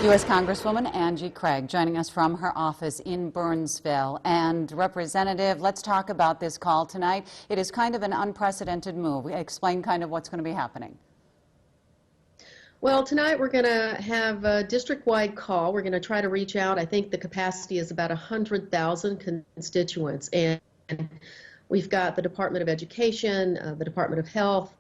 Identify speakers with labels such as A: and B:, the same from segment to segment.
A: U.S. Congresswoman Angie Craig joining us from her office in Burnsville. And Representative, let's talk about this call tonight. It is kind of an unprecedented move. Explain kind of what's going to be happening.
B: Well, tonight we're going to have a district-wide call. We're going to try to reach out. I think the capacity is about 100,000 constituents. And we've got the Department of Education, the Department of Health.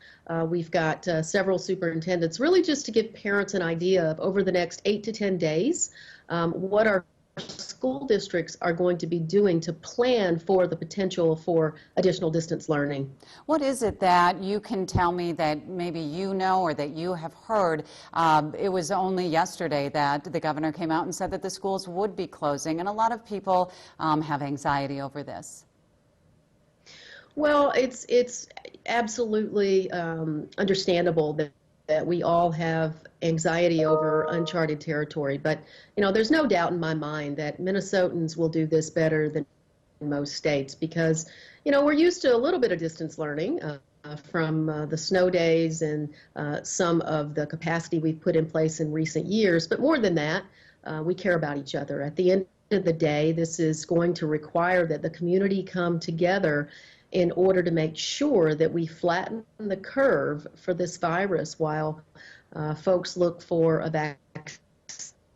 B: We've got several superintendents, really just to give parents an idea of over the next 8 to 10 days what our school districts are going to be doing to plan for the potential for additional distance learning.
A: What is it that you can tell me that maybe you know or that you have heard? It was only yesterday that the governor came out and said that the schools would be closing, and a lot of people have anxiety over this.
B: Well, it's absolutely understandable that we all have anxiety over uncharted territory. But, you know, there's no doubt in my mind that Minnesotans will do this better than most states because, you know, we're used to a little bit of distance learning from the snow days and some of the capacity we've put in place in recent years. But more than that, we care about each other. At the end of the day, this is going to require that the community come together in order to make sure that we flatten the curve for this virus while folks look for a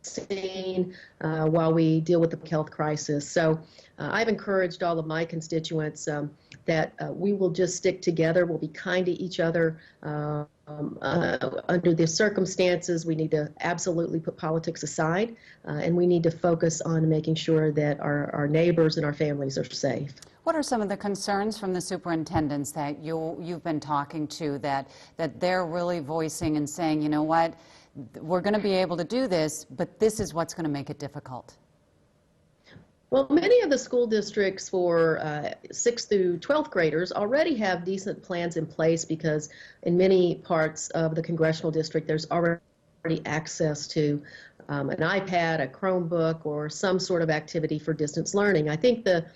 B: vaccine, while we deal with the health crisis. So I've encouraged all of my constituents that we will just stick together. We'll be kind to each other. Under the circumstances, we need to absolutely put politics aside, and we need to focus on making sure that our neighbors and our families are safe.
A: What are some of the concerns from the superintendents that you've been talking to that they're really voicing and saying, you know what, we're going to be able to do this, but this is what's going to make it difficult?
B: Well, many of the school districts for 6th through 12th graders already have decent plans in place because in many parts of the congressional district there's already access to an iPad, a Chromebook, or some sort of activity for distance learning. I think the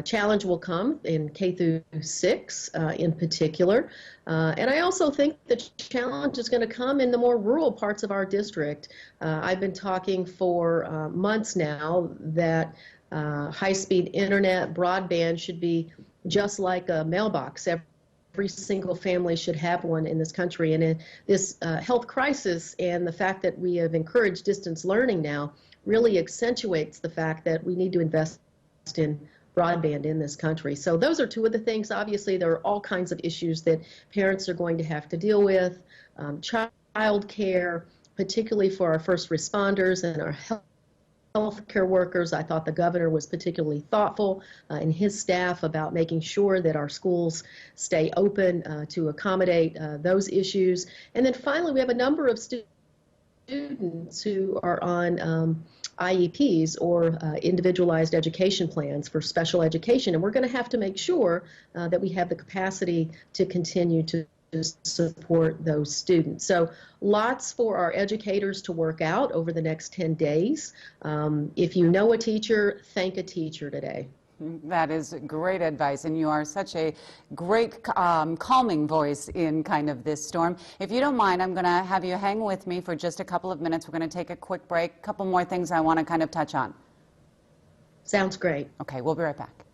B: challenge will come in K through 6 in particular. And I also think the challenge is going to come in the more rural parts of our district. I've been talking for months now that high-speed internet, broadband should be just like a mailbox. Every single family should have one in this country. And in this health crisis and the fact that we have encouraged distance learning now really accentuates the fact that we need to invest in broadband in this country. So those are two of the things. Obviously, there are all kinds of issues that parents are going to have to deal with. Child care, particularly for our first responders and our health care workers. I thought the governor was particularly thoughtful and his staff about making sure that our schools stay open to accommodate those issues. And then finally, we have a number of students who are on IEPs or individualized education plans for special education, and we're going to have to make sure that we have the capacity to continue to support those students. So lots for our educators to work out over the next 10 days. If you know a teacher, thank a teacher today.
A: That is great advice, and you are such a great calming voice in kind of this storm. If you don't mind, I'm going to have you hang with me for just a couple of minutes. We're going to take a quick break. A couple more things I want to kind of touch on.
B: Sounds great.
A: Okay, we'll be right back.